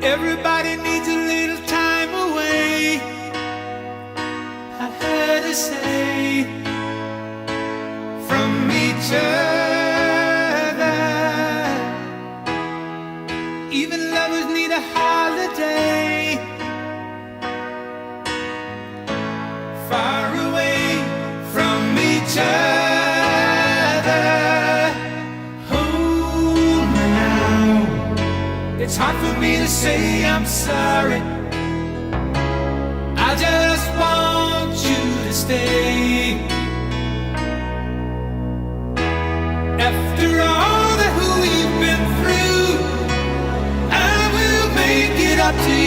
Everybody needs a little time away, I heard her say, from each other. Even lovers need a holiday, far away from each other. Hold me now, it's hard for me to say I'm sorry. I just want you to stay. After all that we've been through, I will make it up to you.